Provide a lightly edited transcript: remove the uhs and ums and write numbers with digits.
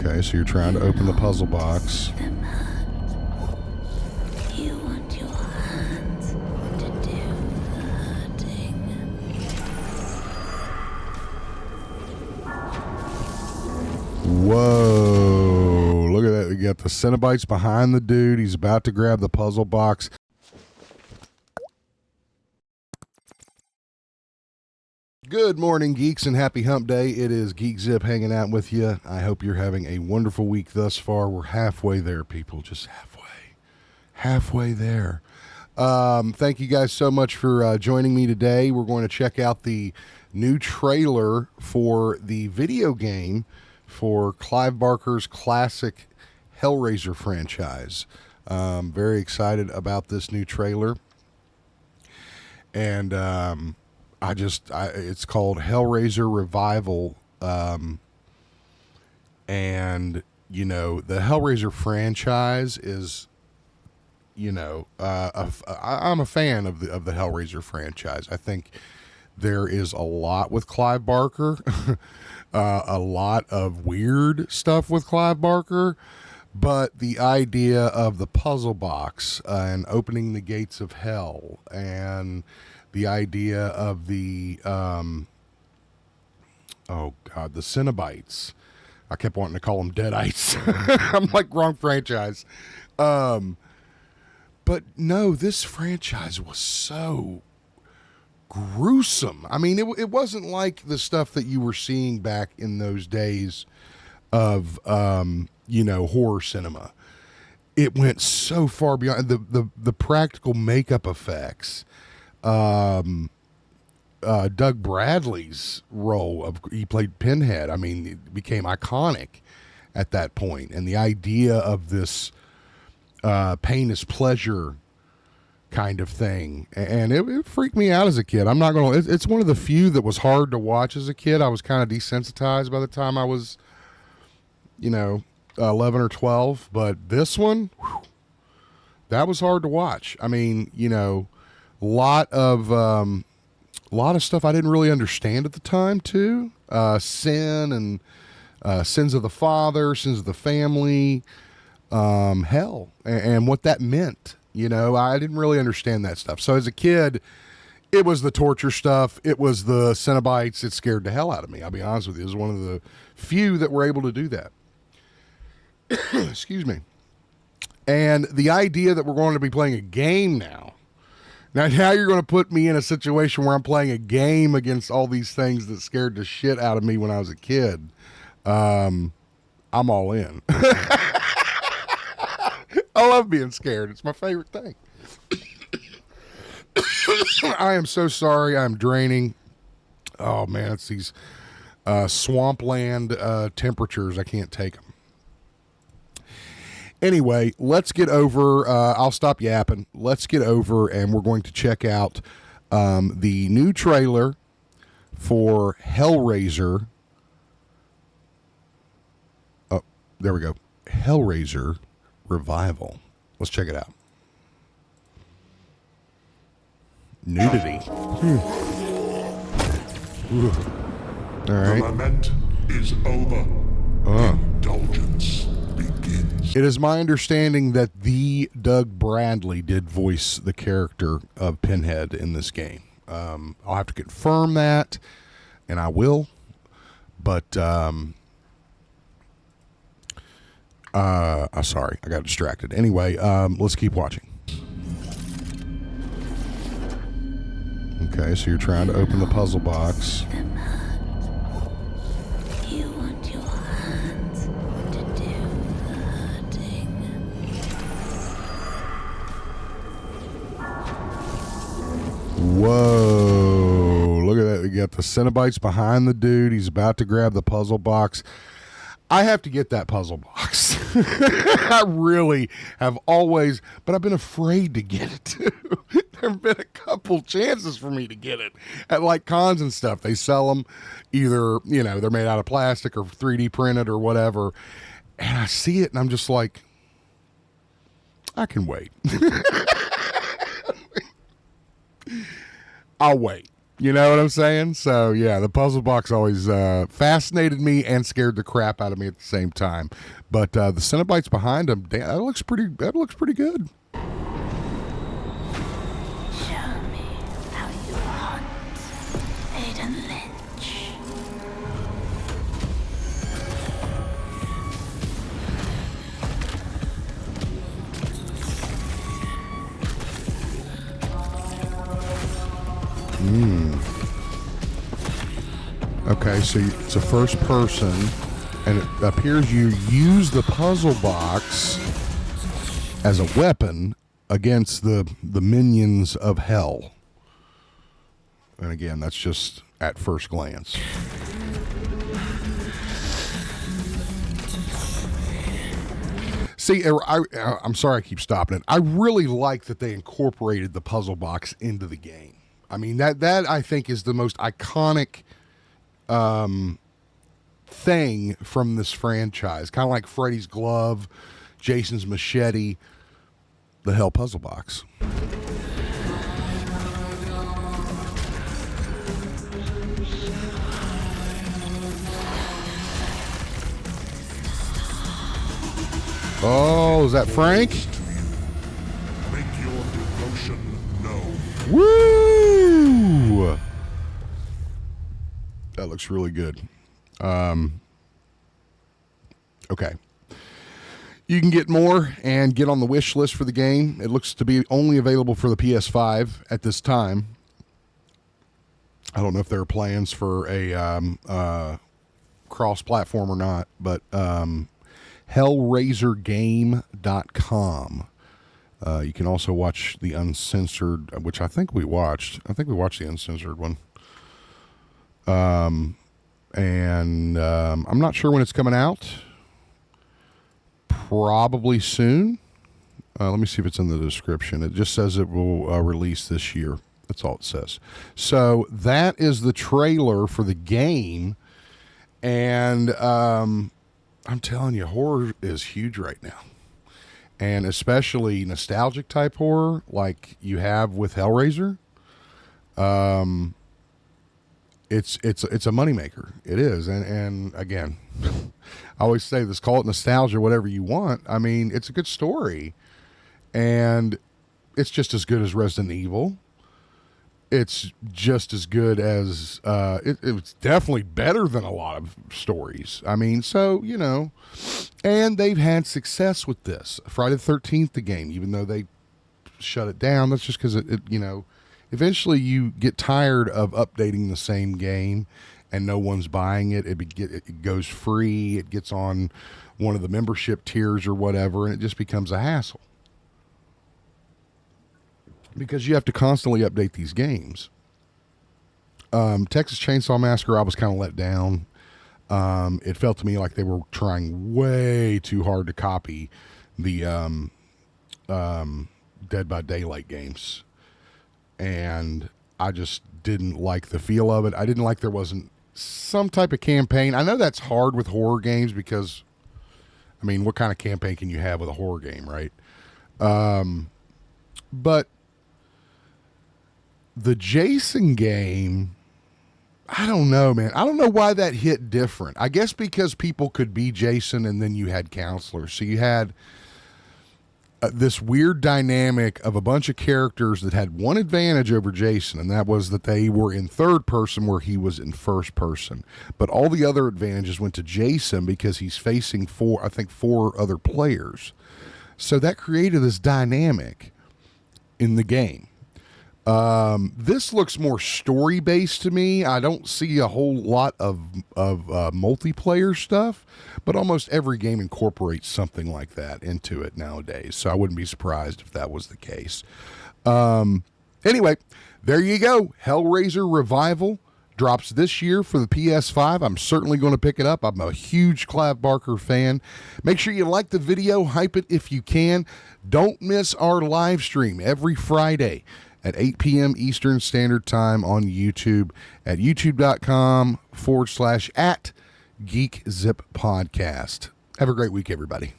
Okay, so you're trying to open the puzzle box. You want your hands to do the hurting. Whoa, look at that. You got the Cenobites behind the dude. He's about to grab the puzzle box. Good morning, geeks, and happy hump day. It is GeekZip hanging out with you. I hope you're having a wonderful week thus far. We're halfway there, people. Just halfway there. Thank you guys so much for joining me today. We're going to check out the new trailer for the video game for Clive Barker's classic Hellraiser franchise. Very excited about this new trailer. And it's called Hellraiser Revival. And, you know, the Hellraiser franchise is, you know, I'm a fan of the Hellraiser franchise. I think there is a lot with Clive Barker, a lot of weird stuff with Clive Barker, but the idea of the puzzle box and opening the gates of hell, and the idea of the the Cenobites. I kept wanting to call them Deadites. I'm like, wrong franchise. But no, this franchise was so gruesome. I mean, it wasn't like the stuff that you were seeing back in those days of horror cinema. It went so far beyond the practical makeup effects. Doug Bradley's role he played Pinhead. I mean, it became iconic at that point, and the idea of this pain is pleasure kind of thing, and it freaked me out as a kid. I'm not gonna. It's one of the few that was hard to watch as a kid. I was kind of desensitized by the time I was, 11 or 12. But this one, that was hard to watch. I mean, a lot of stuff I didn't really understand at the time too. Sin and sins of the father, sins of the family, hell, and what that meant. I didn't really understand that stuff. So as a kid, it was the torture stuff. It was the Cenobites. It scared the hell out of me. I'll be honest with you. It was one of the few that were able to do that. Excuse me. And the idea that we're going to be playing a game now. Now you're going to put me in a situation where I'm playing a game against all these things that scared the shit out of me when I was a kid. I'm all in. I love being scared. It's my favorite thing. I am so sorry. I'm draining. Oh, man, it's these swampland temperatures. I can't take them. Anyway, let's get over. I'll stop yapping. Let's get over, and we're going to check out the new trailer for Hellraiser. Oh, there we go. Hellraiser Revival. Let's check it out. Nudity. All right. The lament is over. Indulgence begins. It is my understanding that the Doug Bradley did voice the character of Pinhead in this game. I'll have to confirm that, and I will. But sorry, I got distracted. Anyway, let's keep watching. Okay, so you're trying to open the puzzle box. You want your hands to do the hurting. Whoa, look at that. You got the Cenobites behind the dude. He's about to grab the puzzle box. I have to get that puzzle box. I really have always, but I've been afraid to get it too. There have been a couple chances for me to get it at like cons and stuff. They sell them either, they're made out of plastic or 3D printed or whatever. And I see it and I'm just like, I can wait. I'll wait. You know what I'm saying? So yeah, the puzzle box always fascinated me and scared the crap out of me at the same time. But the Cenobites behind them, that looks pretty good. Show me how you hunt, Aiden Lynch. Okay, so it's a first person, and it appears you use the puzzle box as a weapon against the minions of hell. And again, that's just at first glance. See, I'm sorry I keep stopping it. I really like that they incorporated the puzzle box into the game. I mean, that I think is the most iconic thing from this franchise. Kind of like Freddy's glove, Jason's machete, the Hell puzzle box. Oh, is that Frank? Make your devotion known. Woo! That looks really good. Okay. You can get more and get on the wish list for the game. It looks to be only available for the PS5 at this time. I don't know if there are plans for a cross-platform or not, but hellraisergame.com. You can also watch the uncensored, which I think we watched. I think we watched the uncensored one. I'm not sure when it's coming out. Probably soon. Let me see if it's in the description. It just says it will release this year. That's all it says. So that is the trailer for the game. And I'm telling you, horror is huge right now. And especially nostalgic type horror like you have with Hellraiser. It's a moneymaker. It is. And again, I always say this, call it nostalgia, whatever you want. I mean, it's a good story. And it's just as good as Resident Evil. It's just as good as, it's definitely better than a lot of stories. I mean, so, you know, and they've had success with this. Friday the 13th, the game, even though they shut it down, that's just because it, you know, eventually you get tired of updating the same game and no one's buying it. It goes free. It gets on one of the membership tiers or whatever, and it just becomes a hassle. Because you have to constantly update these games. Texas Chainsaw Massacre, I was kind of let down. It felt to me like they were trying way too hard to copy the Dead by Daylight games. And I just didn't like the feel of it. I didn't like there wasn't some type of campaign. I know that's hard with horror games because, I mean, what kind of campaign can you have with a horror game, right? But the Jason game, I don't know, man. I don't know why that hit different. I guess because people could be Jason and then you had counselors. So you had this weird dynamic of a bunch of characters that had one advantage over Jason, and that was that they were in third person where he was in first person. But all the other advantages went to Jason because he's facing four other players. So that created this dynamic in the game. This looks more story based to me. I don't see a whole lot of multiplayer stuff, but almost every game incorporates something like that into it nowadays. So I wouldn't be surprised if that was the case. Anyway, there you go. Hellraiser Revival drops this year for the PS5. I'm certainly going to pick it up. I'm a huge Clive Barker fan. Make sure you like the video, hype it if you can. Don't miss our live stream every Friday at 8 p.m. Eastern Standard Time on YouTube at youtube.com/@GeekZip Podcast. Have a great week, everybody.